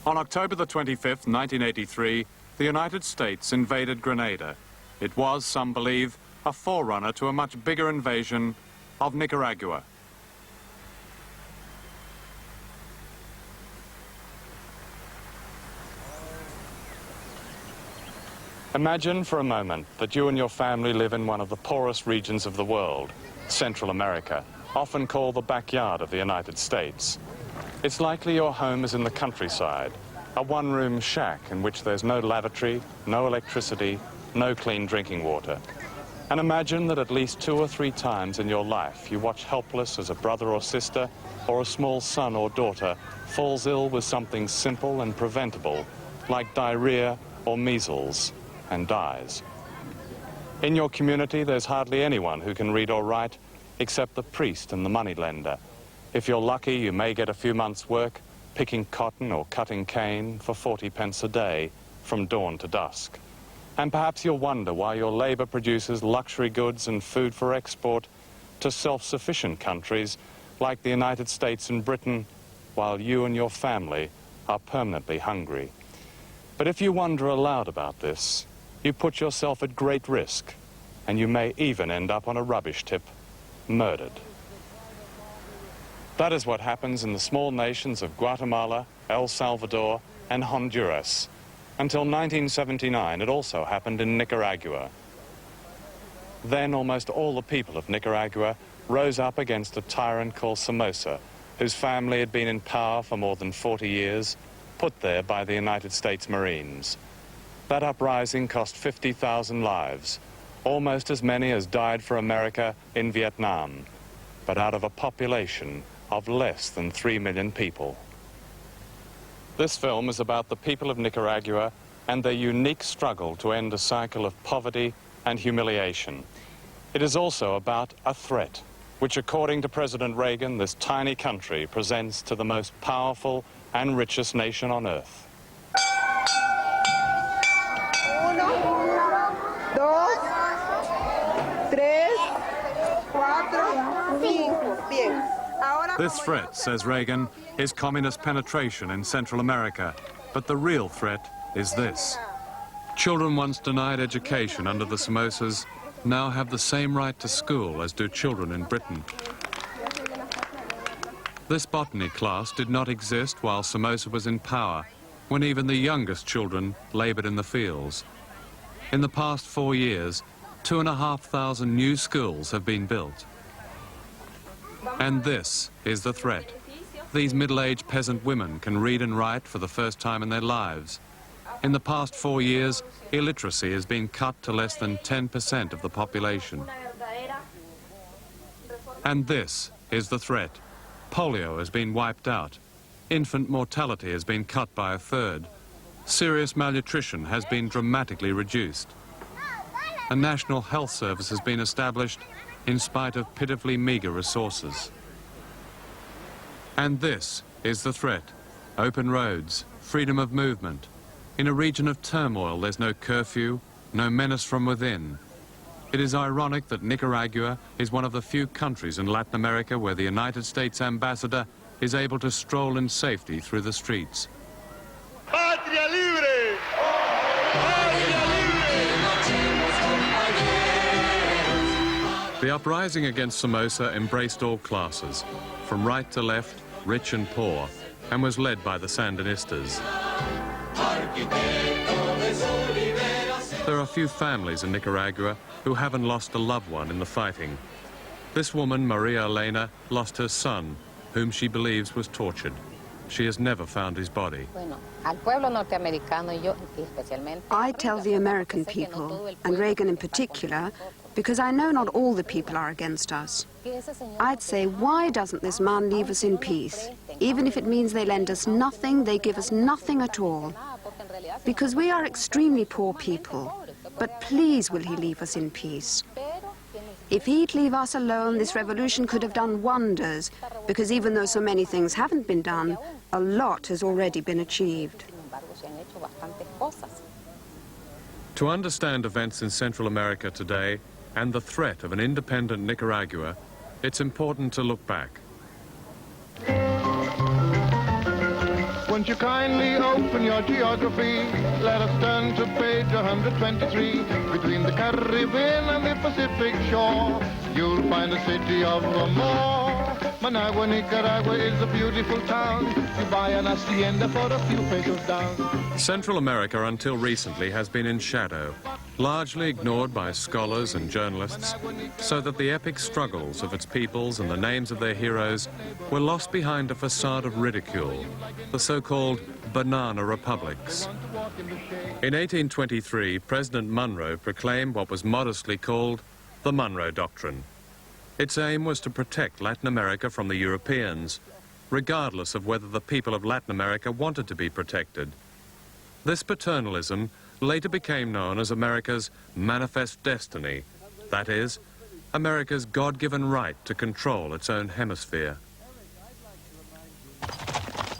On October the 25th, 1983, the United States invaded Grenada. It was, some believe, a forerunner to a much bigger invasion of Nicaragua. Imagine for a moment that you and your family live in one of the poorest regions of the world, Central America, often called the backyard of the United States. It's likely your home is in the countryside, a one-room shack in which there's no lavatory, no electricity, no clean drinking water. And imagine that at least 2 or 3 times in your life you watch helpless as a brother or sister or a small son or daughter falls ill with something simple and preventable, like diarrhea or measles, and dies. In your community, there's hardly anyone who can read or write except the priest and the moneylender. If you're lucky, you may get a few months' work picking cotton or cutting cane for 40 pence a day from dawn to dusk. And perhaps you'll wonder why your labor produces luxury goods and food for export to self-sufficient countries like the United States and Britain, while you and your family are permanently hungry. But if you wonder aloud about this, you put yourself at great risk, and you may even end up on a rubbish tip, murdered. That is what happens in the small nations of Guatemala, El Salvador, and Honduras. Until 1979, it also happened in Nicaragua. Then almost all the people of Nicaragua rose up against a tyrant called Somoza, whose family had been in power for more than 40 years, put there by the United States Marines. That uprising cost 50,000 lives, almost as many as died for America in Vietnam, but out of a population of less than 3 million people. This film is about the people of Nicaragua and their unique struggle to end a cycle of poverty and humiliation. It is also about a threat, which according to President Reagan, this tiny country presents to the most powerful and richest nation on earth. 1, 2, 3, 4, 5. Bien. This threat, says Reagan, is communist penetration in Central America. But the real threat is this. Children once denied education under the Somozas now have the same right to school as do children in Britain. This botany class did not exist while Somoza was in power, when even the youngest children labored in the fields. In the past 4 years, 2,500 new schools have been built. And this is the threat. These middle-aged peasant women can read and write for the first time in their lives. In the past 4 years, illiteracy has been cut to less than 10% of the population. And this is the threat. Polio has been wiped out. Infant mortality has been cut by 1/3. Serious malnutrition has been dramatically reduced. A national health service has been established in spite of pitifully meager resources. And this is the threat. Open roads, freedom of movement. In a region of turmoil, there's no curfew, no menace from within. It is ironic that Nicaragua is one of the few countries in Latin America where the United States ambassador is able to stroll in safety through the streets. ¡Patria libre! ¡Patria libre! The uprising against Somoza embraced all classes, from right to left, rich and poor, and was led by the Sandinistas. There are few families in Nicaragua who haven't lost a loved one in the fighting. This woman, Maria Elena, lost her son, whom she believes was tortured. She has never found his body. I tell the American people, and Reagan in particular, because I know not all the people are against us. I'd say, why doesn't this man leave us in peace? Even if it means they lend us nothing, they give us nothing at all. Because we are extremely poor people. But please will he leave us in peace. If he'd leave us alone, this revolution could have done wonders, because even though so many things haven't been done, a lot has already been achieved. To understand events in Central America today and the threat of an independent Nicaragua, it's important to look back. won't you kindly open your geography? Let us turn to page 123. Between the Caribbean and the Pacific shore, you'll find the city of Amor. Managua, Nicaragua is a beautiful town. You buy an hacienda for a few pesos down. Central America until recently has been in shadow, largely ignored by scholars and journalists, so that the epic struggles of its peoples and the names of their heroes were lost behind a facade of ridicule, the so-called banana republics. In 1823, President Monroe proclaimed what was modestly called the Monroe Doctrine. Its aim was to protect Latin America from the Europeans, regardless of whether the people of Latin America wanted to be protected. This paternalism later became known as America's manifest destiny, that is, America's God-given right to control its own hemisphere.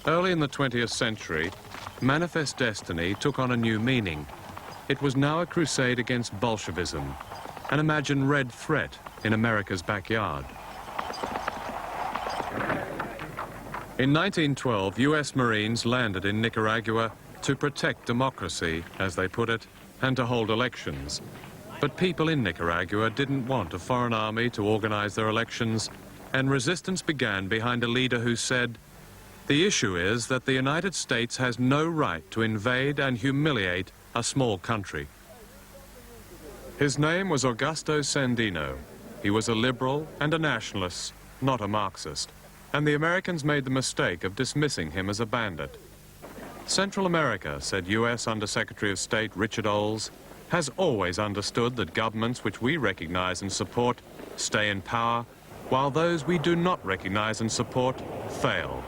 Early in the 20th century, manifest destiny took on a new meaning. It was now a crusade against Bolshevism, an imagined red threat in America's backyard. In 1912, US Marines landed in Nicaragua to protect democracy, as they put it, and to hold elections. But people in Nicaragua didn't want a foreign army to organize their elections, and resistance began behind a leader who said, "The issue is that the United States has no right to invade and humiliate a small country." His name was Augusto Sandino. He was a liberal and a nationalist, not a Marxist, and the Americans made the mistake of dismissing him as a bandit. Central America, said US Undersecretary of State Richard Olds, has always understood that governments which we recognize and support stay in power, while those we do not recognize and support fail.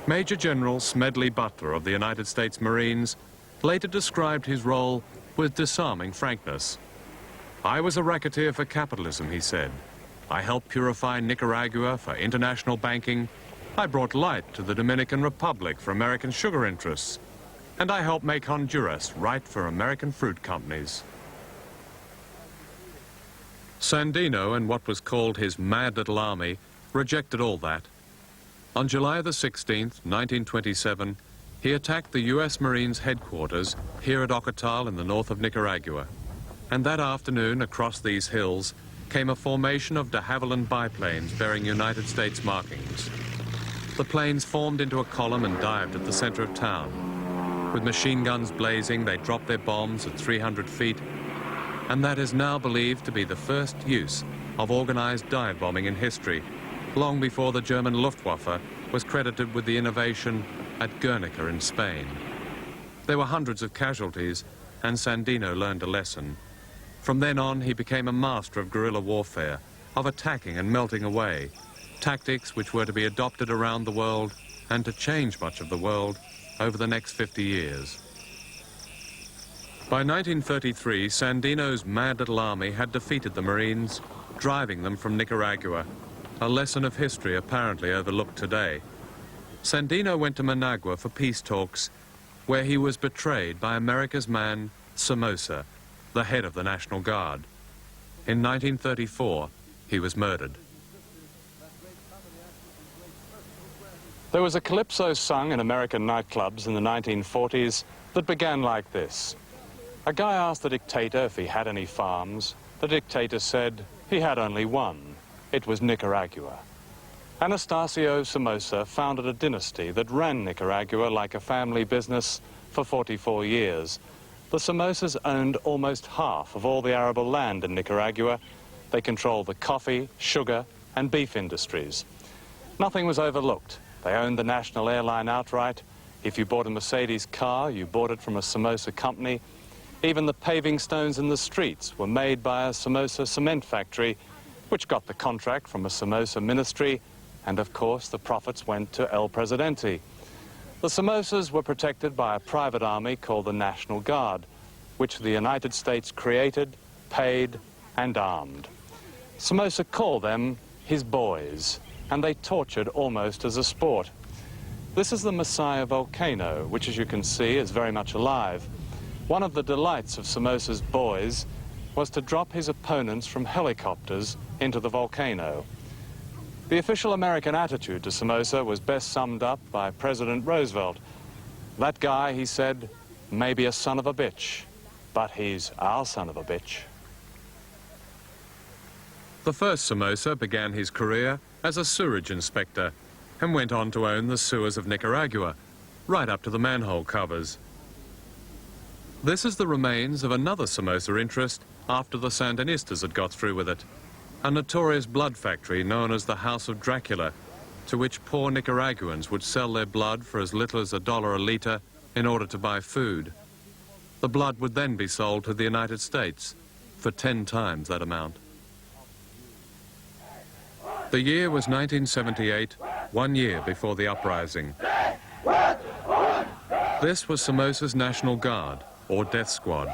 Major General Smedley Butler of the United States Marines later described his role with disarming frankness. "I was a racketeer for capitalism," he said. "I helped purify Nicaragua for international banking. I brought light to the Dominican Republic for American sugar interests. And I helped make Honduras right for American fruit companies." Sandino and what was called his mad little army rejected all that. On July the 16th, 1927, he attacked the US Marines headquarters here at Ocotal in the north of Nicaragua. And that afternoon, across these hills, came a formation of de Havilland biplanes bearing United States markings. The planes formed into a column and dived at the center of town. With machine guns blazing, they dropped their bombs at 300 feet, and that is now believed to be the first use of organized dive bombing in history, long before the German Luftwaffe was credited with the innovation at Guernica in Spain. There were hundreds of casualties, and Sandino learned a lesson. From then on, he became a master of guerrilla warfare, of attacking and melting away, tactics which were to be adopted around the world and to change much of the world over the next 50 years. By 1933, Sandino's mad little army had defeated the Marines, driving them from Nicaragua, a lesson of history apparently overlooked today. Sandino went to Managua for peace talks, where he was betrayed by America's man, Somoza, the head of the National Guard. In 1934, he was murdered. There was a calypso sung in American nightclubs in the 1940s that began like this. A guy asked the dictator if he had any farms. The dictator said he had only one. It was Nicaragua. Anastasio Somoza founded a dynasty that ran Nicaragua like a family business for 44 years. The Somozas owned almost half of all the arable land in Nicaragua. They controlled the coffee, sugar, and beef industries. Nothing was overlooked. They owned the national airline outright. If you bought a Mercedes car, you bought it from a Somoza company. Even the paving stones in the streets were made by a Somoza cement factory, which got the contract from a Somoza ministry, and of course the profits went to El Presidente. The Somozas were protected by a private army called the National Guard, which the United States created, paid, and armed. Somoza called them his boys, and they tortured almost as a sport. This is the Messiah volcano, which, as you can see, is very much alive. One of the delights of Somoza's boys was to drop his opponents from helicopters into the volcano. The official American attitude to Somoza was best summed up by President Roosevelt. That guy, he said, may be a son of a bitch, but he's our son of a bitch. The first Somoza began his career as a sewerage inspector and went on to own the sewers of Nicaragua, right up to the manhole covers. This is the remains of another Somoza interest after the Sandinistas had got through with it, a notorious blood factory known as the House of Dracula, to which poor Nicaraguans would sell their blood for as little as $1 a litre in order to buy food. The blood would then be sold to the United States for 10 times that amount. The year was 1978, 1 year before the uprising. This was Somoza's National Guard, or Death Squad.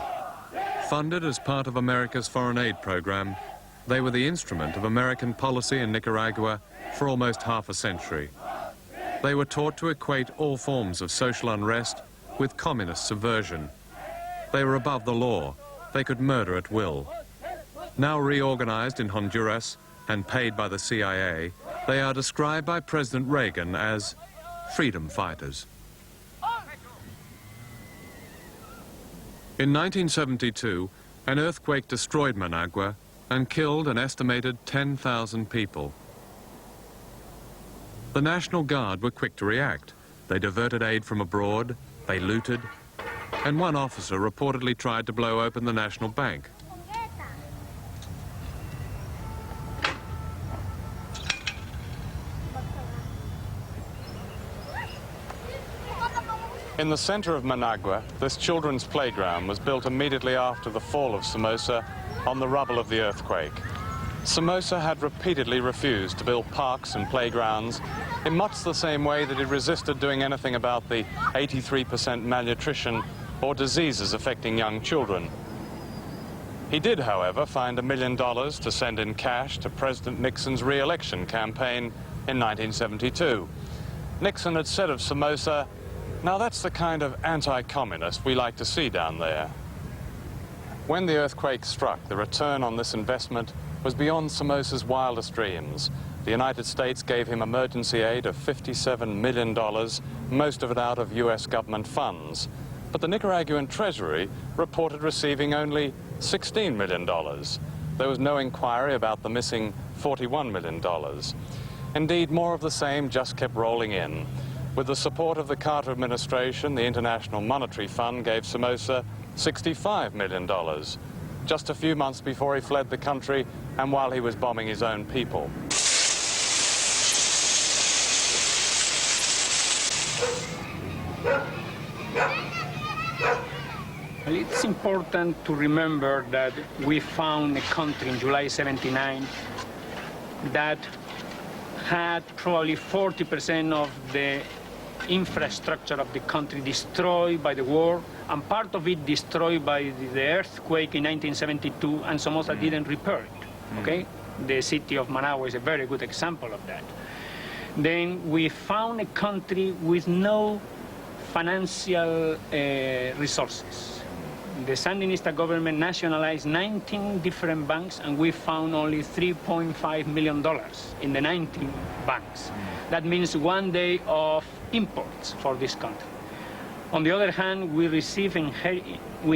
Funded as part of America's foreign aid program, they were the instrument of American policy in Nicaragua for almost half a century. They were taught to equate all forms of social unrest with communist subversion. They were above the law. They could murder at will. Now reorganized in Honduras and paid by the CIA, they are described by President Reagan as freedom fighters. In 1972, an earthquake destroyed Managua and killed an estimated 10,000 people. The National Guard were quick to react. They diverted aid from abroad, they looted, and one officer reportedly tried to blow open the National Bank. In the center of Managua, this children's playground was built immediately after the fall of Somoza on the rubble of the earthquake. Somoza had repeatedly refused to build parks and playgrounds in much the same way that he resisted doing anything about the 83% malnutrition or diseases affecting young children. He did, however, find $1 million to send in cash to President Nixon's re-election campaign in 1972. Nixon had said of Somoza, "Now that's the kind of anti-communist we like to see down there." When the earthquake struck, the return on this investment was beyond Somoza's wildest dreams. The United States gave him emergency aid of $57 million, most of it out of US government funds. But the Nicaraguan Treasury reported receiving only $16 million. There was no inquiry about the missing $41 million. Indeed, more of the same just kept rolling in. With the support of the Carter administration, the International Monetary Fund gave Somoza $65 million, just a few months before he fled the country and while he was bombing his own people. It's important to remember that we found a country in July 79 that had probably 40% of the infrastructure of the country destroyed by the war, and part of it destroyed by the earthquake in 1972, and Somoza didn't repair it, okay? The city of Managua is a very good example of that. Then we found a country with no financial resources. The Sandinista government nationalized 19 different banks, and we found only $3.5 million in the 19 banks. That means 1 day of imports for this country. On the other hand, we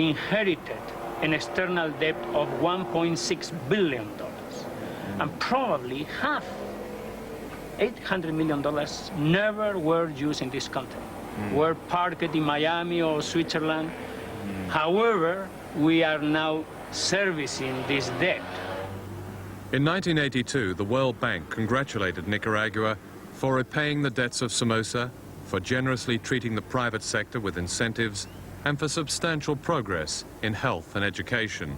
inherited an external debt of $1.6 billion, and probably half, $800 million, never were used in this country, were parked in Miami or Switzerland. However, we are now servicing this debt. In 1982, the World Bank congratulated Nicaragua for repaying the debts of Somoza, for generously treating the private sector with incentives, and for substantial progress in health and education.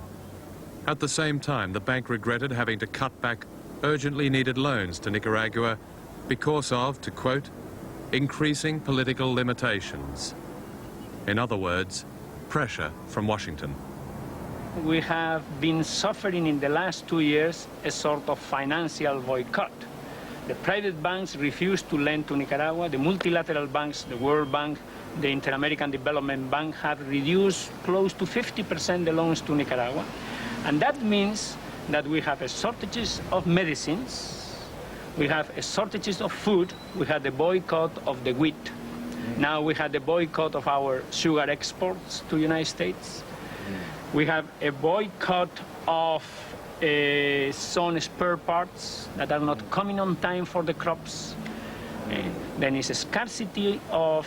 At the same time, the bank regretted having to cut back urgently needed loans to Nicaragua because of, to quote, increasing political limitations. In other words, pressure from Washington. We have been suffering in the last 2 years a sort of financial boycott. The private banks refused to lend to Nicaragua. The multilateral banks, the World Bank, the Inter-American Development Bank, have reduced close to 50% the loans to Nicaragua. And that means that we have shortages of medicines, We have shortages of food. We had the boycott of the wheat. Now we had the boycott of our sugar exports to the United States. We have a boycott of some spare parts that are not coming on time for the crops. Then is a scarcity of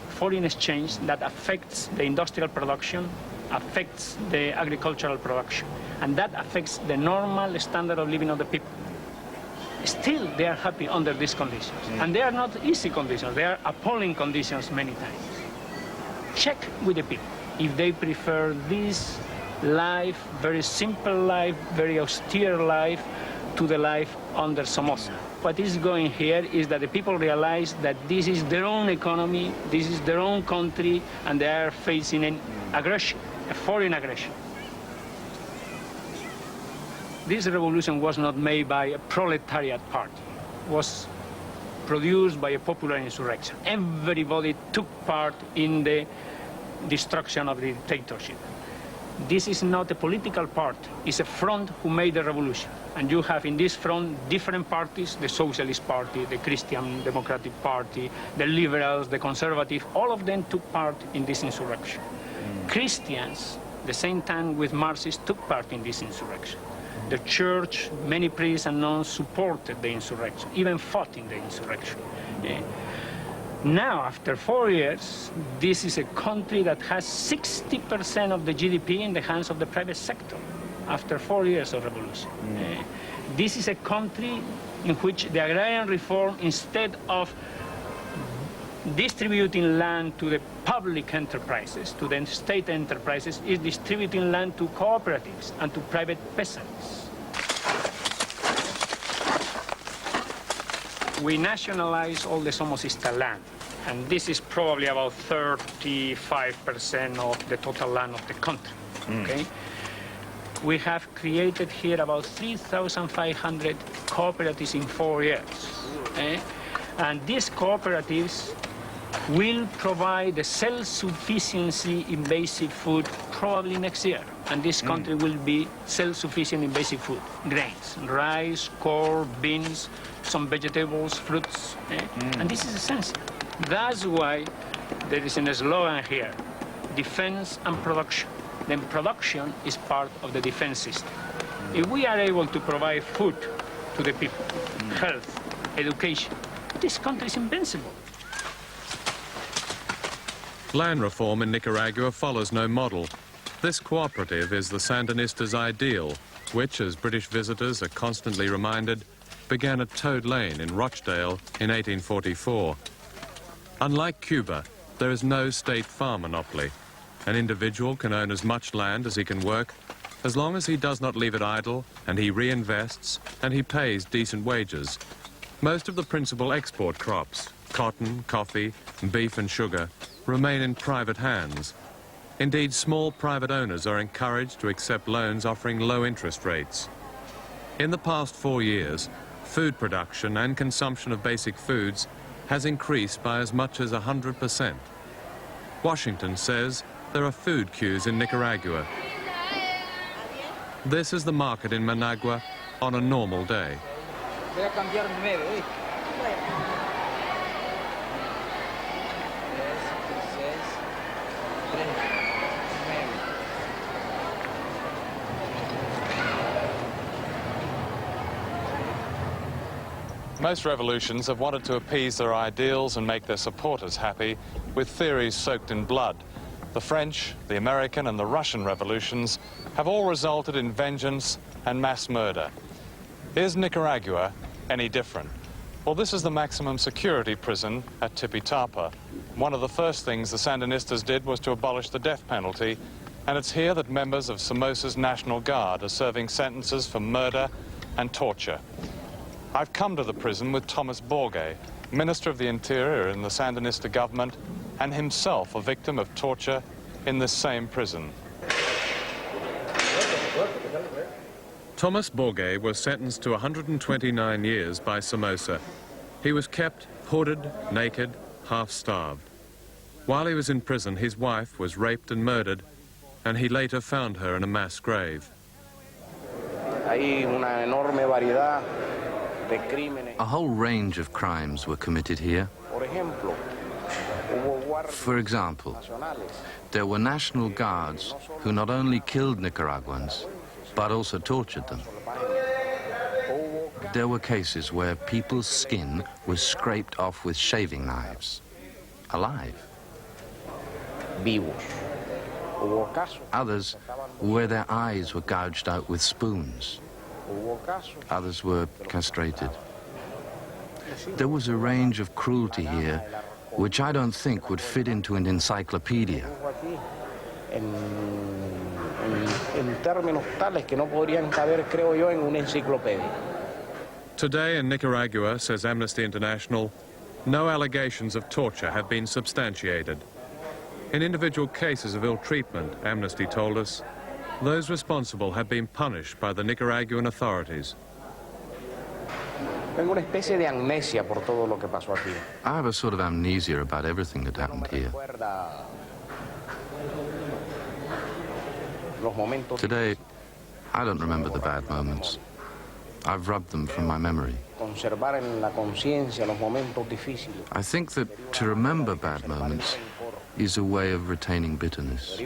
foreign exchange that affects the industrial production, affects the agricultural production, and that affects the normal standard of living of the people. Still, they are happy under these conditions. And they are not easy conditions. They are appalling conditions many times. Check with the people if they prefer this life, very simple life, very austere life, to the life under Somoza. What is going here is that the people realize that this is their own economy, this is their own country, and they are facing an aggression, a foreign aggression. This revolution was not made by a proletariat party. It was produced by a popular insurrection. Everybody took part in the destruction of the dictatorship. This is not a political party. It's a front who made the revolution. And you have in this front different parties, the Socialist Party, the Christian Democratic Party, the Liberals, the Conservative, all of them took part in this insurrection. Christians, the same time with Marxists, took part in this insurrection. The church, many priests and nuns supported the insurrection, even fought in the insurrection. Now, after 4 years, this is a country that has 60% of the GDP in the hands of the private sector, after 4 years of revolution. This is a country in which the agrarian reform, instead of distributing land to the public enterprises, to the state enterprises, is distributing land to cooperatives and to private peasants. We nationalize all the Somocista land, and this is probably about 35% of the total land of the country, okay? We have created here about 3,500 cooperatives in 4 years, and these cooperatives will provide the self-sufficiency in basic food probably next year. And this country will be self-sufficient in basic food. Grains, rice, corn, beans, some vegetables, fruits. And this is essential. That's why there is a slogan here, defense and production. Then production is part of the defense system. If we are able to provide food to the people, health, education, this country is invincible. Land reform in Nicaragua follows no model. This cooperative is the Sandinistas' ideal, which, as British visitors are constantly reminded, began at Toad Lane in Rochdale in 1844. Unlike Cuba, there is no state farm monopoly. An individual can own as much land as he can work, as long as he does not leave it idle, and he reinvests, and he pays decent wages. Most of the principal export crops, cotton, coffee, beef and sugar, remain in private hands. Indeed, small private owners are encouraged to accept loans offering low interest rates. In the past 4 years, food production and consumption of basic foods has increased by as much as 100%. Washington says there are food queues in Nicaragua. This is the market in Managua on a normal day. Most revolutions have wanted to appease their ideals and make their supporters happy with theories soaked in blood. The French, the American and the Russian revolutions have all resulted in vengeance and mass murder. Is Nicaragua any different? Well, this is the maximum security prison at Tipitapa. One of the first things the Sandinistas did was to abolish the death penalty, and it's here that members of Somoza's National Guard are serving sentences for murder and torture. I've come to the prison with Thomas Borgay, Minister of the Interior in the Sandinista government, and himself a victim of torture in this same prison. Thomas Borgay was sentenced to 129 years by Somoza. He was kept hooded, naked, half-starved. While he was in prison, his wife was raped and murdered, and he later found her in a mass grave. Hay una enorme variedad A whole range of crimes were committed here. For example, there were National Guards who not only killed Nicaraguans, but also tortured them. There were cases where people's skin was scraped off with shaving knives, alive. Others where their eyes were gouged out with spoons. Others were castrated. There was a range of cruelty here which I don't think would fit into an encyclopedia. Today in Nicaragua, says Amnesty International, no allegations of torture have been substantiated. In individual cases of ill treatment, Amnesty told us, those responsible have been punished by the Nicaraguan authorities. I have a sort of amnesia about everything that happened here. Today, I don't remember the bad moments. I've rubbed them from my memory. I think that to remember bad moments is a way of retaining bitterness.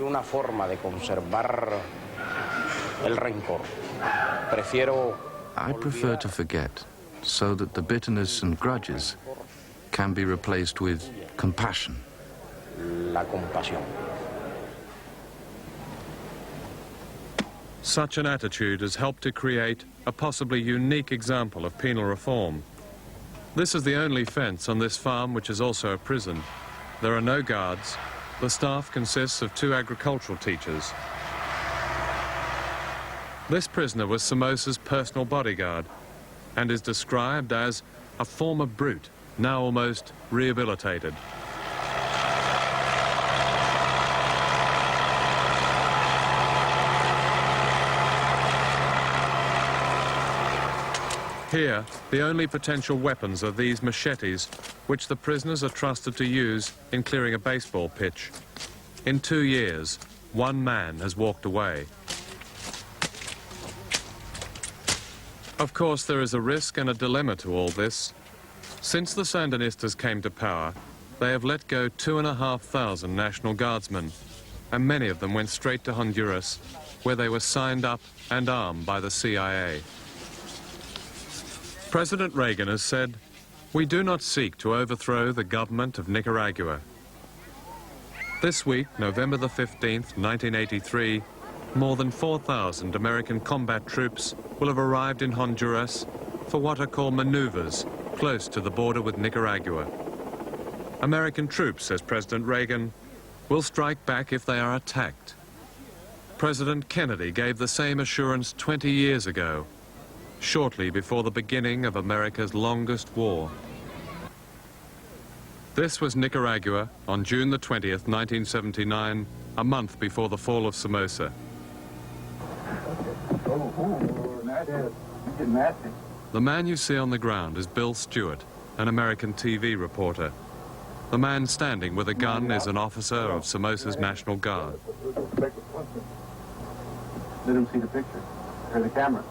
I prefer to forget, so that the bitterness and grudges can be replaced with compassion. Such an attitude has helped to create a possibly unique example of penal reform. This is the only fence on this farm which is also a prison. There are no guards. The staff consists of 2 agricultural teachers. This prisoner was Somoza's personal bodyguard and is described as a former brute, now almost rehabilitated. Here, the only potential weapons are these machetes, which the prisoners are trusted to use in clearing a baseball pitch. In 2 years, 1 man has walked away. Of course, there is a risk and a dilemma to all this. Since the Sandinistas came to power, they have let go 2,500 National Guardsmen, and many of them went straight to Honduras, where they were signed up and armed by the CIA. President Reagan has said, "We do not seek to overthrow the government of Nicaragua." This week, November the 15th, 1983, more than 4,000 American combat troops will have arrived in Honduras for what are called maneuvers close to the border with Nicaragua. American troops, says President Reagan, will strike back if they are attacked. President Kennedy gave the same assurance 20 years ago, shortly before the beginning of America's longest war. This was Nicaragua on June the 20th, 1979, a month before the fall of Somoza. The man you see on the ground is Bill Stewart, an American TV reporter. The man standing with a gun is an officer of Somoza's National Guard. Let him see the picture, or the camera.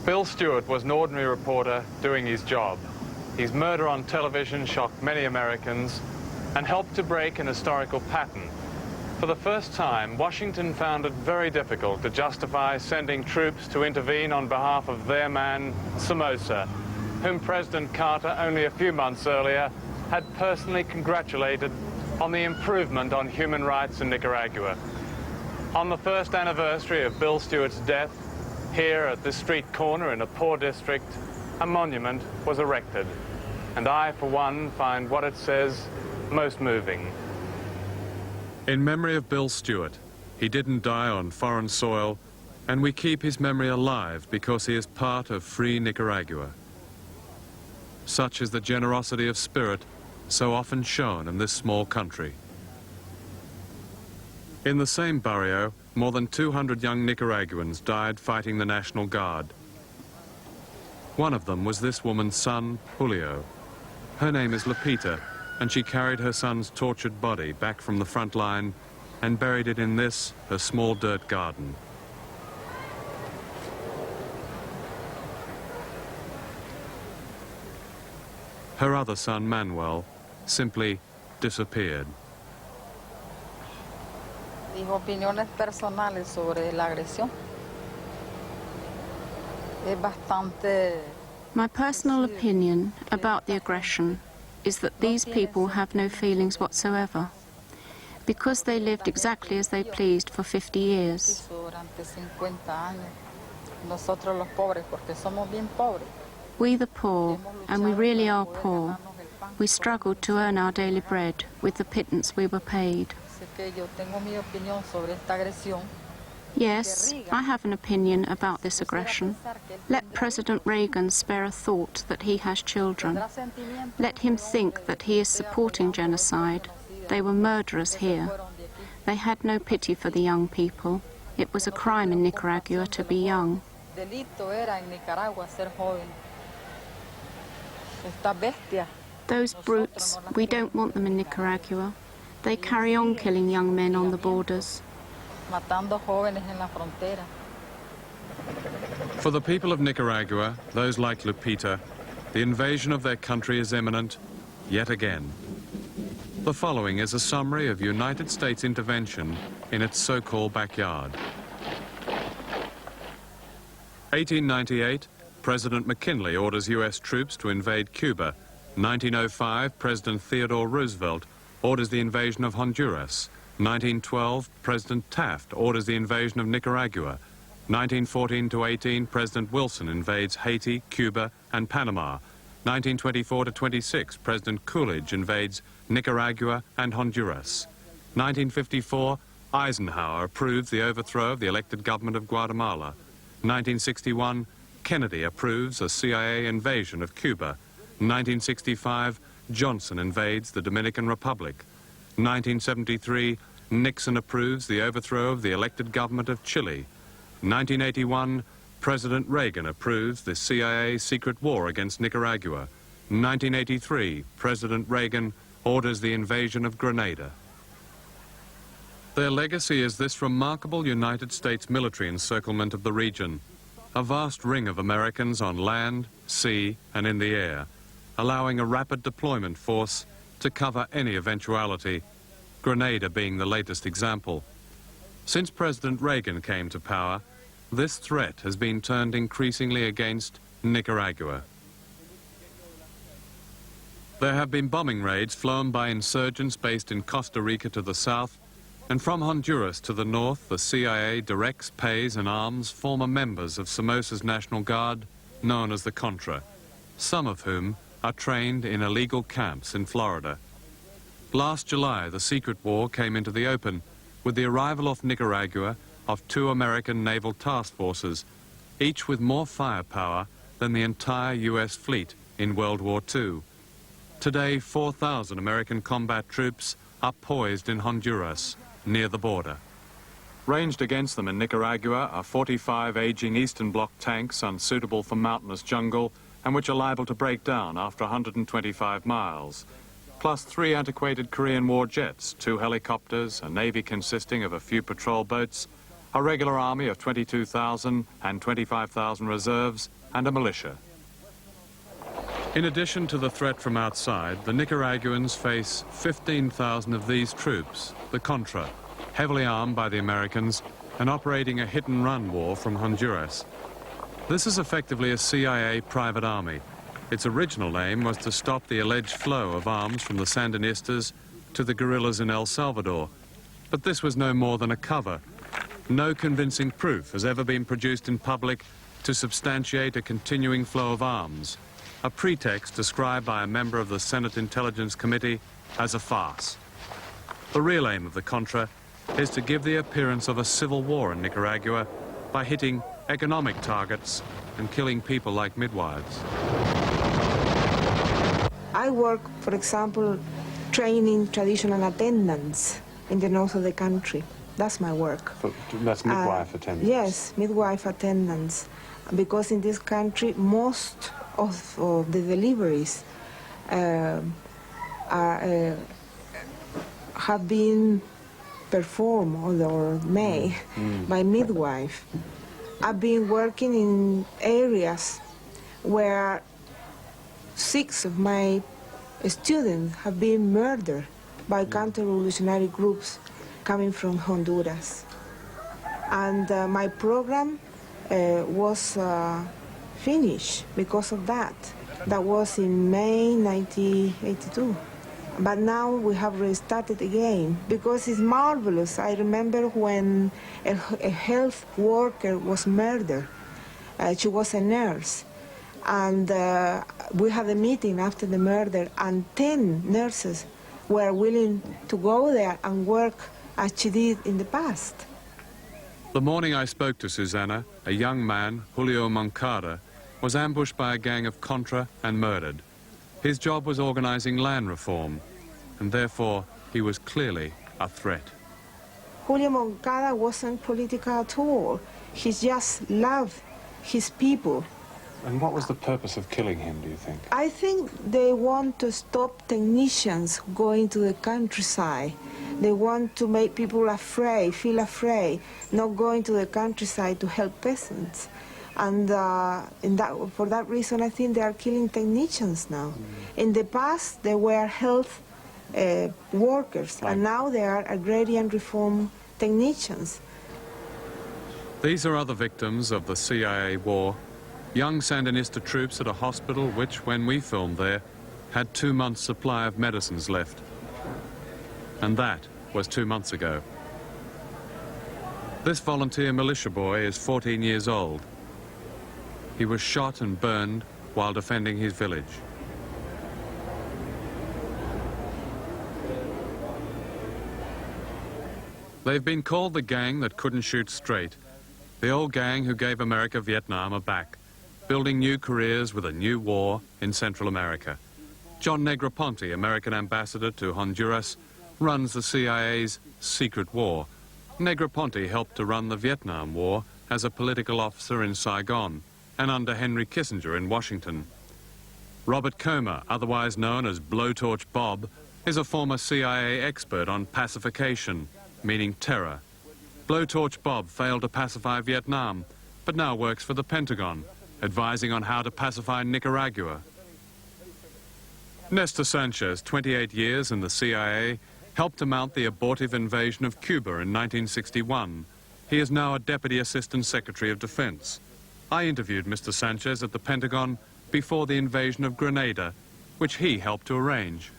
Bill Stewart was an ordinary reporter doing his job. His murder on television shocked many Americans and helped to break an historical pattern. For the first time, Washington found it very difficult to justify sending troops to intervene on behalf of their man, Somoza, whom President Carter only a few months earlier had personally congratulated on the improvement on human rights in Nicaragua. On the first anniversary of Bill Stewart's death, here at this street corner in a poor district, a monument was erected. And I, for one, find what it says most moving. In memory of Bill Stewart, he didn't die on foreign soil, and we keep his memory alive because he is part of free Nicaragua. Such is the generosity of spirit so often shown in this small country. In the same barrio, more than 200 young Nicaraguans died fighting the National Guard. One of them was this woman's son, Julio. Her name is Lupita, and she carried her son's tortured body back from the front line and buried it in this, her small dirt garden. Her other son, Manuel, simply disappeared. Dijo opiniones personales sobre la agresión. Es bastante... My personal opinion about the aggression is that these people have no feelings whatsoever, because they lived exactly as they pleased for 50 years. We the poor, and we really are poor, we struggled to earn our daily bread with the pittance we were paid. Yes, I have an opinion about this aggression. Let President Reagan spare a thought that he has children. Let him think that he is supporting genocide. They were murderers here. They had no pity for the young people. It was a crime in Nicaragua to be young. Those brutes, we don't want them in Nicaragua. They carry on killing young men on the borders. For the people of Nicaragua, those like Lupita, the invasion of their country is imminent, yet again. The following is a summary of United States intervention in its so-called backyard. 1898, President McKinley orders U.S. troops to invade Cuba. 1905, President Theodore Roosevelt orders the invasion of Honduras. 1912, President Taft orders the invasion of Nicaragua. 1914 to 18, President Wilson invades Haiti, Cuba, and Panama. 1924 to 26, President Coolidge invades Nicaragua and Honduras. 1954, Eisenhower approves the overthrow of the elected government of Guatemala. 1961, Kennedy approves a CIA invasion of Cuba. 1965, Johnson invades the Dominican Republic. 1973, Nixon approves the overthrow of the elected government of Chile. 1981, President Reagan approves the CIA secret war against Nicaragua. 1983, President Reagan orders the invasion of Grenada. Their legacy is this remarkable United States military encirclement of the region, a vast ring of Americans on land, sea, and in the air, allowing a rapid deployment force to cover any eventuality, Grenada being the latest example. Since President Reagan came to power, this threat has been turned increasingly against Nicaragua. There have been bombing raids flown by insurgents based in Costa Rica to the south, and from Honduras to the north, the CIA directs, pays, and arms former members of Somoza's National Guard, known as the Contra, some of whom are trained in illegal camps in Florida. Last July, the secret war came into the open with the arrival off Nicaragua of 2 American naval task forces, each with more firepower than the entire U.S. fleet in World War II. Today, 4,000 American combat troops are poised in Honduras, near the border. Ranged against them in Nicaragua are 45 aging Eastern Bloc tanks unsuitable for mountainous jungle and which are liable to break down after 125 miles, plus 3 antiquated Korean War jets, 2 helicopters, a navy consisting of a few patrol boats, a regular army of 22,000 and 25,000 reserves, and a militia. In addition to the threat from outside, the Nicaraguans face 15,000 of these troops, the Contra, heavily armed by the Americans and operating a hit-and-run war from Honduras. This is effectively a CIA private army. Its original aim was to stop the alleged flow of arms from the Sandinistas to the guerrillas in El Salvador. But this was no more than a cover. No convincing proof has ever been produced in public to substantiate a continuing flow of arms, a pretext described by a member of the Senate Intelligence Committee as a farce. The real aim of the Contra is to give the appearance of a civil war in Nicaragua by hitting economic targets and killing people like midwives. I work, for example, training traditional attendants in the north of the country. That's my work. That's midwife attendants? Yes, midwife attendants. Because in this country, most of the deliveries have been performed or made by midwife. I've been working in areas where 6 of my students have been murdered by counter-revolutionary groups coming from Honduras. And my program was finished because of that. That was in May 1982. But now we have restarted again because it's marvelous. I remember when a health worker was murdered. She was a nurse. And we had a meeting after the murder, and 10 nurses were willing to go there and work as she did in the past. The morning I spoke to Susana, a young man, Julio Moncada, was ambushed by a gang of Contra and murdered. His job was organizing land reform, and therefore he was clearly a threat. Julio Moncada wasn't political at all. He just loved his people. And what was the purpose of killing him, do you think? I think they want to stop technicians going to the countryside. They want to make people afraid, feel afraid, not going to the countryside to help peasants. And for that reason, I think they are killing technicians now. In the past, they were health workers, and now they are agrarian reform technicians. These are other victims of the CIA war. Young Sandinista troops at a hospital which, when we filmed there, had 2 months' supply of medicines left. And that was 2 months ago. This volunteer militia boy is 14 years old. He was shot and burned while defending his village. They've been called the gang that couldn't shoot straight. The old gang who gave America Vietnam are back, building new careers with a new war in Central America. John Negroponte, American ambassador to Honduras, runs the CIA's secret war. Negroponte helped to run the Vietnam War as a political officer in Saigon and under Henry Kissinger in Washington. Robert Comer, otherwise known as Blowtorch Bob, is a former CIA expert on pacification, meaning terror. Blowtorch Bob failed to pacify Vietnam, but now works for the Pentagon, advising on how to pacify Nicaragua. Nestor Sanchez, 28 years in the CIA, helped to mount the abortive invasion of Cuba in 1961. He is now a Deputy Assistant Secretary of Defense. I interviewed Mr. Sanchez at the Pentagon before the invasion of Grenada, which he helped to arrange.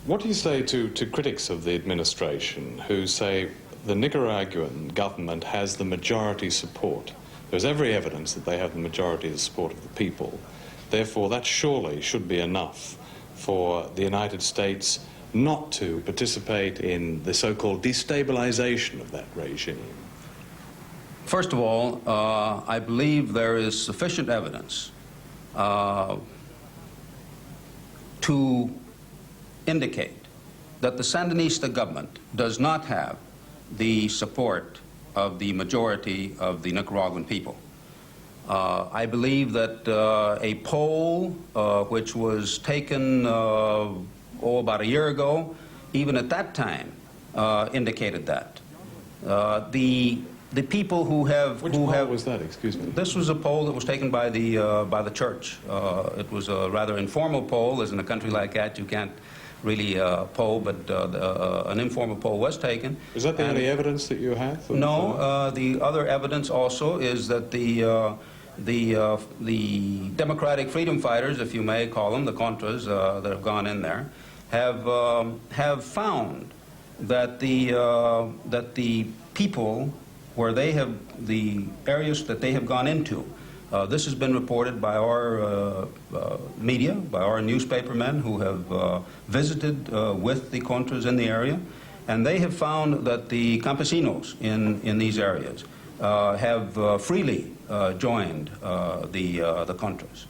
What do you say to critics of the administration who say the Nicaraguan government has the majority support? There's every evidence that they have the majority of the support of the people. Therefore, that surely should be enough for the United States not to participate in the so-called destabilization of that regime. First of all, I believe there is sufficient evidence to indicate that the Sandinista government does not have the support of the majority of the Nicaraguan people. I believe that a poll which was taken about a year ago, even at that time, indicated that. The people who have... Which poll was that, excuse me? This was a poll that was taken by the church. It was a rather informal poll, as in a country like that you can't really poll, but an informal poll was taken. Is that the only evidence that you have? No, the other evidence also is that the democratic freedom fighters, if you may call them, the Contras that have gone in there, have found that the people where they have, the areas that they have gone into, this has been reported by our media, by our newspapermen who have visited with the Contras in the area, and they have found that the campesinos in these areas have freely joined the Contras.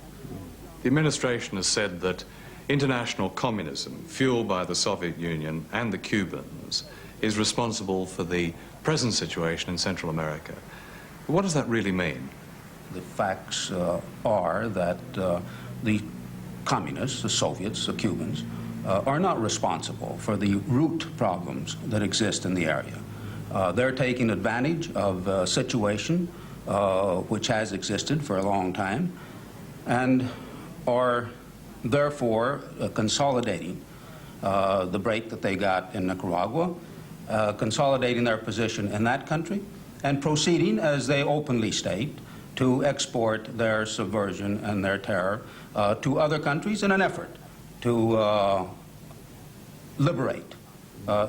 The administration has said that international communism, fueled by the Soviet Union and the Cubans, is responsible for the present situation in Central America. What does that really mean? The facts are that the communists, the Soviets, the Cubans, are not responsible for the root problems that exist in the area. They're taking advantage of a situation which has existed for a long time, and are therefore consolidating the break that they got in Nicaragua, consolidating their position in that country, and proceeding, as they openly state, to export their subversion and their terror to other countries in an effort to liberate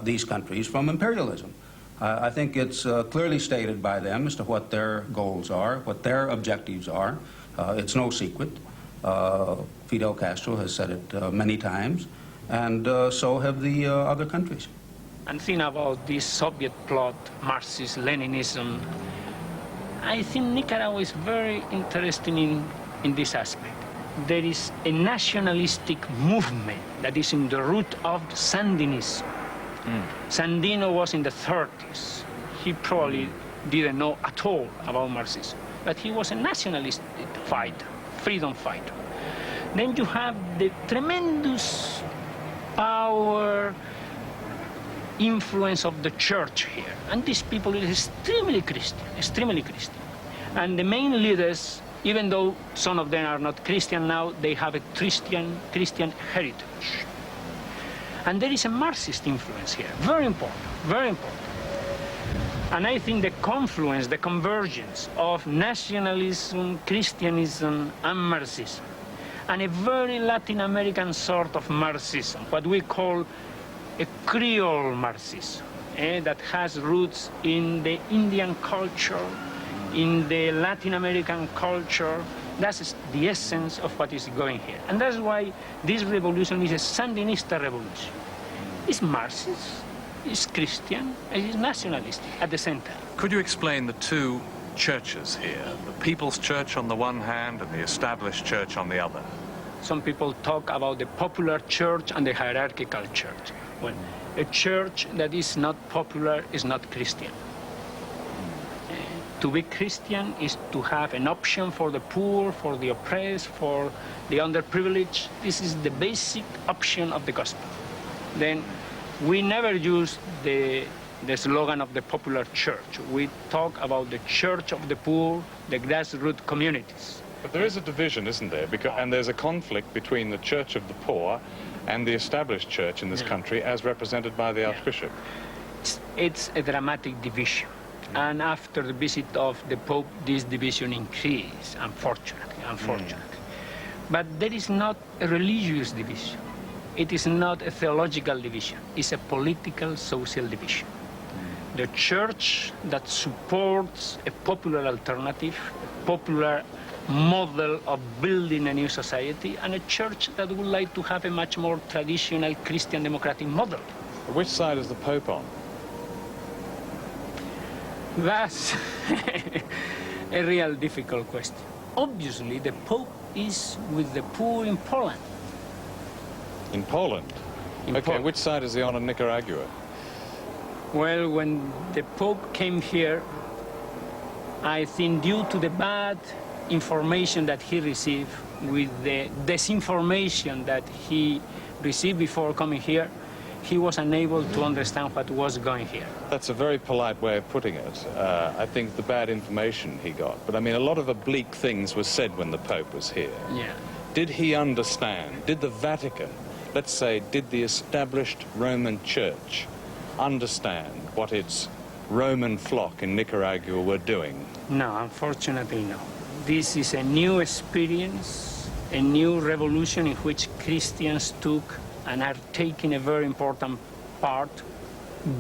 these countries from imperialism. I think it's clearly stated by them as to what their goals are, what their objectives are. It's no secret. Fidel Castro has said it many times, and so have the other countries. And think about this Soviet plot, Marxist Leninism. I think Nicaragua is very interesting in this aspect. There is a nationalistic movement that is in the root of Sandinism. Sandino was in the 30s. He probably didn't know at all about Marxism, but he was a nationalist fighter, freedom fighter. Then you have the tremendous power, influence of the church here. And these people are extremely Christian, extremely Christian. And the main leaders, even though some of them are not Christian now, they have a Christian heritage. And there is a Marxist influence here, very important, very important. And I think the confluence, the convergence of nationalism, Christianism, and Marxism, and a very Latin American sort of Marxism, what we call a Creole Marxism, that has roots in the Indian culture, in the Latin American culture. That's the essence of what is going here. And that's why this revolution is a Sandinista revolution. It's Marxist, it's Christian, and it's nationalistic at the same time. Could you explain the two churches here, the People's Church on the one hand and the Established Church on the other? Some people talk about the popular church and the hierarchical church. Well, a church that is not popular is not Christian. To be Christian is to have an option for the poor, for the oppressed, for the underprivileged. This is the basic option of the gospel. Then we never use the slogan of the popular church. We talk about the church of the poor, the grassroots communities. But there is a division, isn't there? And there's a conflict between the church of the poor and the established church in this country as represented by the Archbishop. It's a dramatic division. And after the visit of the Pope, this division increased, unfortunately. But there is not a religious division. It is not a theological division. It's a political, social division. The church that supports a popular alternative, a popular model of building a new society, and a church that would like to have a much more traditional Christian democratic model. Which side is the Pope on? That's a real difficult question. Obviously, the Pope is with the poor in Poland. In Poland? Okay, which side is he on in Nicaragua? Well, when the Pope came here, I think due to the bad information that he received, with the disinformation that he received before coming here, he was unable to understand what was going here. That's a very polite way of putting it. I think the bad information he got. But I mean, a lot of oblique things were said when the Pope was here. Yeah. Did he understand? Did the Vatican, let's say, did the established Roman Church understand what its Roman flock in Nicaragua were doing? No, unfortunately no. This is a new experience, a new revolution in which Christians took and are taking a very important part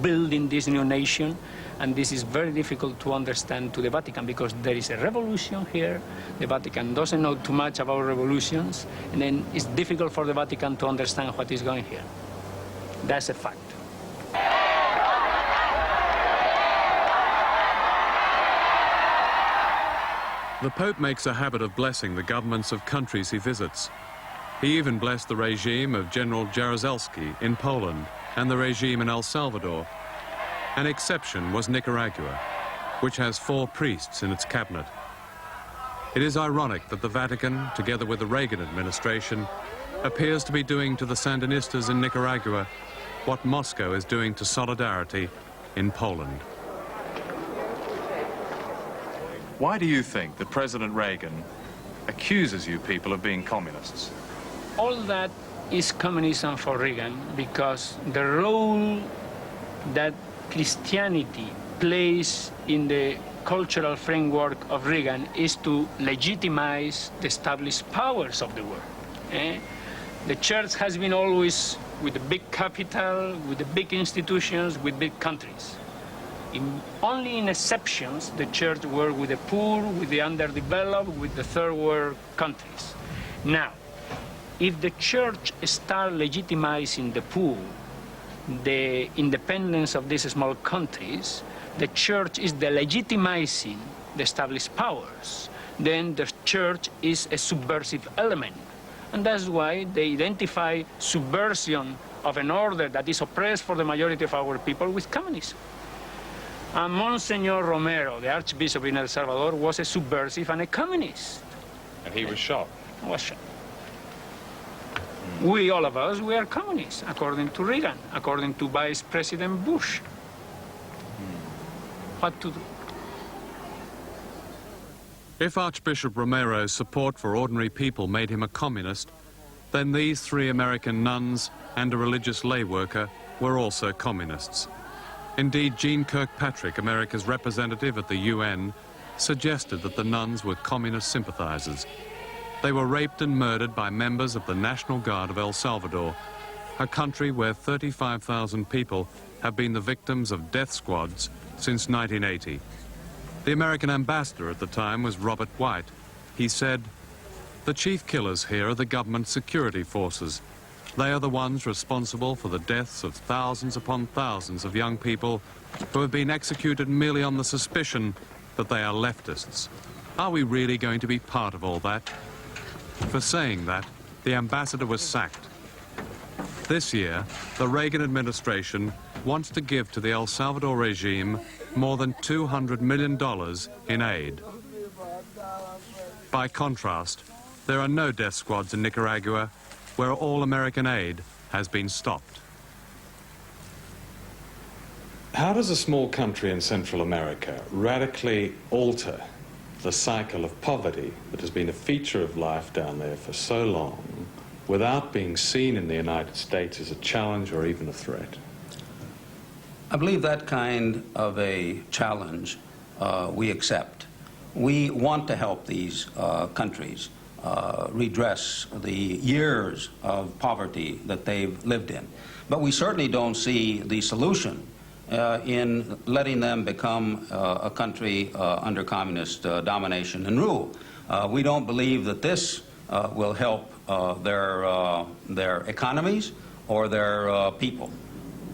building this new nation, and this is very difficult to understand to the Vatican because there is a revolution here. The Vatican doesn't know too much about revolutions, and then it's difficult for the Vatican to understand what is going here. That's a fact. The Pope makes a habit of blessing the governments of countries he visits. He even blessed the regime of General Jaruzelski in Poland and the regime in El Salvador. An exception was Nicaragua, which has 4 priests in its cabinet. It is ironic that the Vatican, together with the Reagan administration, appears to be doing to the Sandinistas in Nicaragua what Moscow is doing to Solidarity in Poland. Why do you think that President Reagan accuses you people of being communists. All that is communism for Reagan because the role that Christianity plays in the cultural framework of Reagan is to legitimize the established powers of the world. The church has been always with the big capital, with the big institutions, with big countries. Only in exceptions, the church worked with the poor, with the underdeveloped, with the third world countries. Now, if the church starts legitimizing the poor, the independence of these small countries, the church is delegitimizing the established powers, then the church is a subversive element. And that's why they identify subversion of an order that is oppressed for the majority of our people with communism. And Monsignor Romero, the Archbishop in El Salvador, was a subversive and a communist. And he was shot? Was shot. We, all of us, we are communists, according to Reagan, according to Vice President Bush. What to do? If Archbishop Romero's support for ordinary people made him a communist, then these 3 American nuns and a religious lay worker were also communists. Indeed, Jean Kirkpatrick, America's representative at the UN, suggested that the nuns were communist sympathizers. They were raped and murdered by members of the National Guard of El Salvador, a country where 35,000 people have been the victims of death squads since 1980. The American ambassador at the time was Robert White. He said, "The chief killers here are the government security forces. They are the ones responsible for the deaths of thousands upon thousands of young people who have been executed merely on the suspicion that they are leftists. Are we really going to be part of all that?" For saying that, the ambassador was sacked. This year, the Reagan administration wants to give to the El Salvador regime more than $200 million in aid. By contrast, there are no death squads in Nicaragua, where all American aid has been stopped. How does a small country in Central America radically alter the cycle of poverty that has been a feature of life down there for so long without being seen in the United States as a challenge or even a threat? I believe that kind of a challenge we accept. We want to help these countries redress the years of poverty that they've lived in. But we certainly don't see the solution in letting them become a country under communist domination and rule. We don't believe that this will help their economies or their people.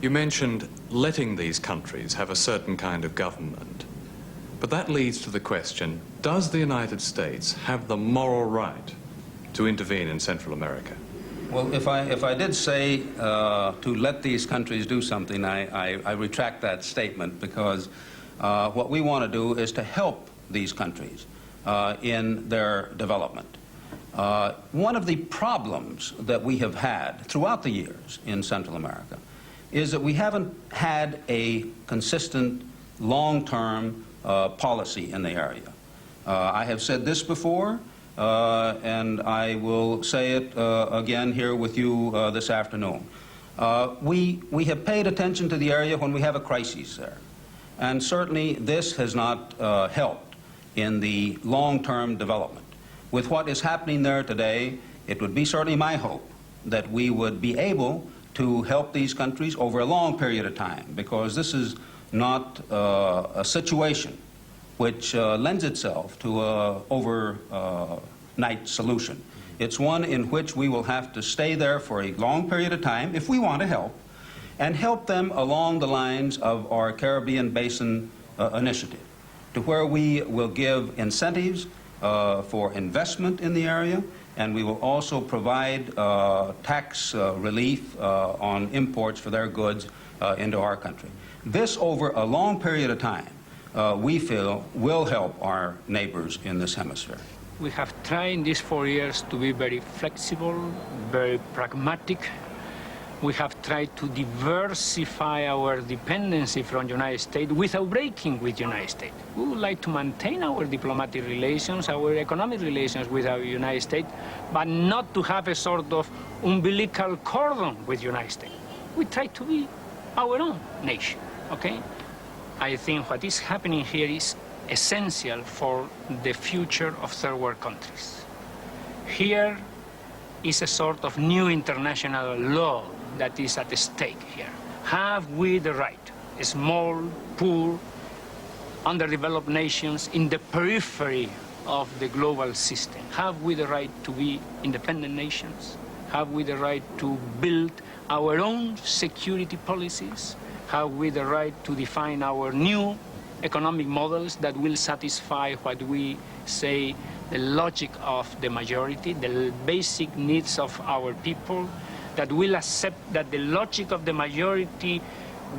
You mentioned letting these countries have a certain kind of government. But that leads to the question, does the United States have the moral right to intervene in Central America? Well, if I did say to let these countries do something, I retract that statement, because what we want to do is to help these countries in their development. One of the problems that we have had throughout the years in Central America is that we haven't had a consistent long-term policy in the area. I have said this before, and I will say it again here with you this afternoon. We have paid attention to the area when we have a crisis there. And certainly this has not helped in the long-term development. With what is happening there today, it would be certainly my hope that we would be able to help these countries over a long period of time, because this is not a situation which lends itself to an overnight solution. It's one in which we will have to stay there for a long period of time if we want to help, and help them along the lines of our Caribbean Basin initiative, to where we will give incentives for investment in the area, and we will also provide tax relief on imports for their goods into our country. This, over a long period of time, we feel will help our neighbors in this hemisphere. We have tried in these 4 years to be very flexible, very pragmatic. We have tried to diversify our dependency from the United States without breaking with the United States. We would like to maintain our diplomatic relations, our economic relations with the United States, but not to have a sort of umbilical cordon with the United States. We try to be our own nation, okay? I think what is happening here is essential for the future of third world countries. Here is a sort of new international law that is at stake here. Have we the right, small, poor, underdeveloped nations in the periphery of the global system, have we the right to be independent nations? Have we the right to build our own security policies? Have we the right to define our new economic models that will satisfy what we say the logic of the majority, the basic needs of our people, that will accept that the logic of the majority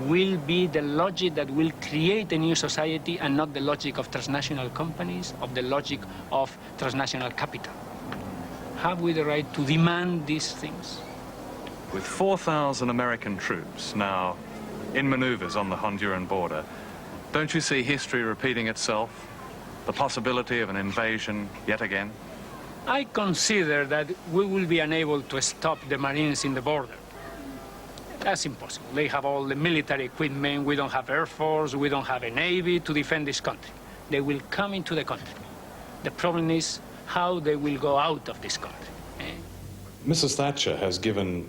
will be the logic that will create a new society and not the logic of transnational companies, of the logic of transnational capital? Have we the right to demand these things? With 4,000 American troops now in maneuvers on the Honduran border, don't you see history repeating itself? The possibility of an invasion yet again? I consider that we will be unable to stop the Marines in the border. That's impossible. They have all the military equipment. We don't have Air Force. We don't have a Navy to defend this country. They will come into the country. The problem is how they will go out of this country. Mrs. Thatcher has given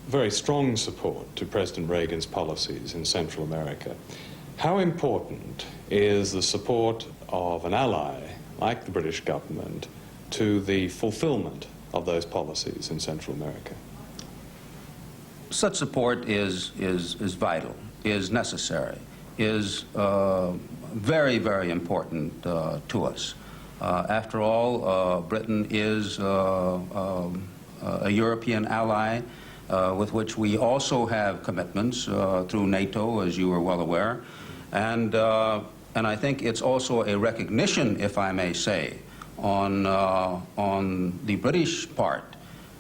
very strong support to President Reagan's policies in Central America. How important is the support of an ally like the British government to the fulfillment of those policies in Central America? Such support is vital, is necessary, is very, very important to us. After all, Britain is a European ally with which we also have commitments through NATO, as you are well aware. And I think it's also a recognition, if I may say, on the British part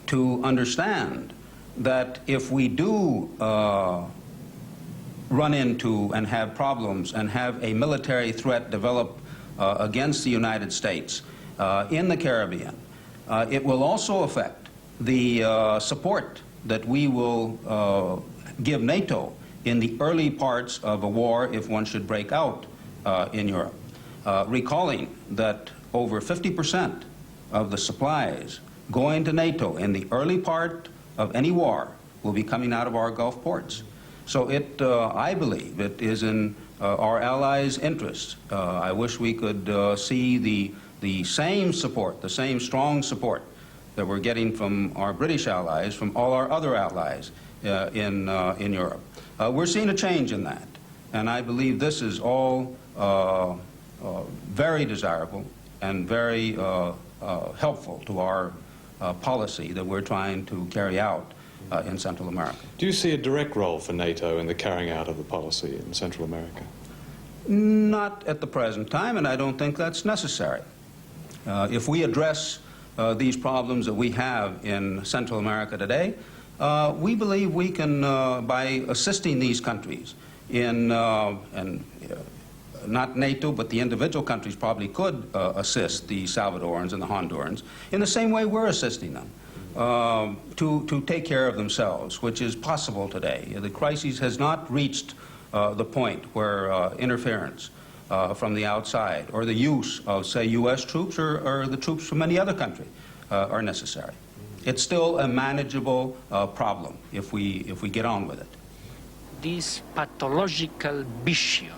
to understand that if we do run into and have problems and have a military threat develop against the United States in the Caribbean, it will also affect the support that we will give NATO in the early parts of a war if one should break out in Europe. Recalling that over 50% of the supplies going to NATO in the early part of any war will be coming out of our Gulf ports. So I believe it is in our allies' interest. I wish we could see the same support, the same strong support that we're getting from our British allies, from all our other allies in Europe. We're seeing a change in that, and I believe this is all very desirable and very helpful to our policy that we're trying to carry out in Central America. Do you see a direct role for NATO in the carrying out of the policy in Central America? Not at the present time, and I don't think that's necessary. If we address these problems that we have in Central America today, we believe we can, by assisting these countries in, not NATO, but the individual countries probably could assist the Salvadorans and the Hondurans in the same way we're assisting them to take care of themselves, which is possible today. The crisis has not reached the point where interference from the outside or the use of, say, U.S. troops or the troops from any other country are necessary. It's still a manageable problem if we get on with it. This pathological vision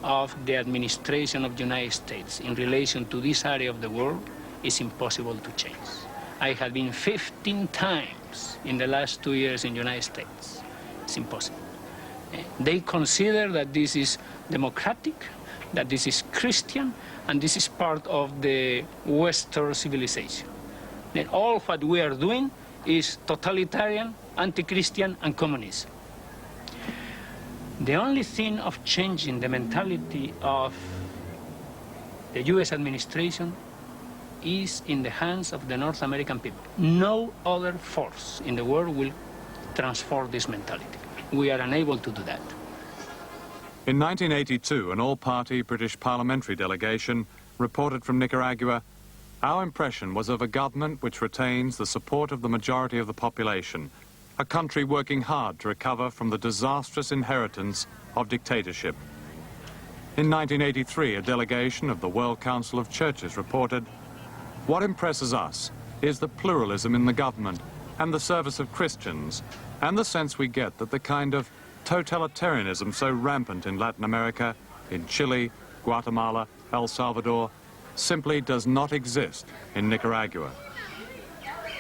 of the administration of the United States in relation to this area of the world is impossible to change. I have been 15 times in the last 2 years in the United States. It's impossible. They consider that this is democratic, that this is Christian, and this is part of the Western civilization. Then all what we are doing is totalitarian, anti-Christian, and communism. The only thing of changing the mentality of the U.S. administration is in the hands of the North American people. No other force in the world will transform this mentality. We are unable to do that. In 1982, an all-party British parliamentary delegation reported from Nicaragua, "Our impression was of a government which retains the support of the majority of the population, a country working hard to recover from the disastrous inheritance of dictatorship." In 1983, a delegation of the World Council of Churches reported, "What impresses us is the pluralism in the government and the service of Christians, and the sense we get that the kind of totalitarianism so rampant in Latin America, in Chile, Guatemala, El Salvador, simply does not exist in Nicaragua."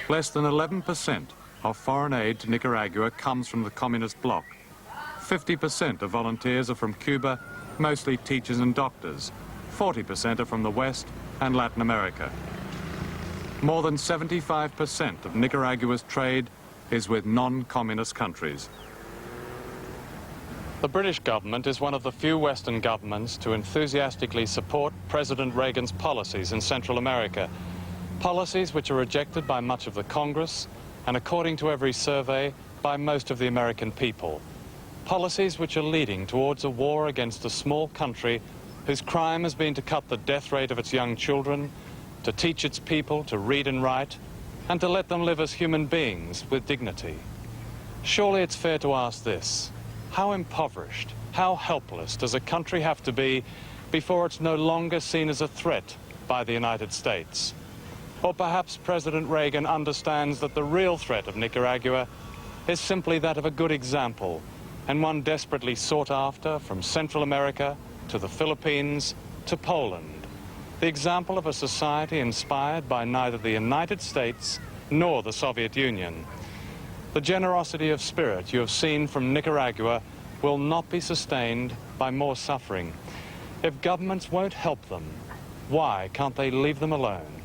Less than 11% of foreign aid to Nicaragua comes from the communist bloc. 50% of volunteers are from Cuba, mostly teachers and doctors. 40% are from the West and Latin America. More than 75% of Nicaragua's trade is with non-communist countries. The British government is one of the few Western governments to enthusiastically support President Reagan's policies in Central America, policies which are rejected by much of the Congress and, according to every survey, by most of the American people. Policies which are leading towards a war against a small country whose crime has been to cut the death rate of its young children, to teach its people to read and write, and to let them live as human beings with dignity. Surely it's fair to ask this: how impoverished, how helpless does a country have to be before it's no longer seen as a threat by the United States? Or perhaps President Reagan understands that the real threat of Nicaragua is simply that of a good example, and one desperately sought after from Central America to the Philippines to Poland. The example of a society inspired by neither the United States nor the Soviet Union. The generosity of spirit you have seen from Nicaragua will not be sustained by more suffering. If governments won't help them, why can't they leave them alone?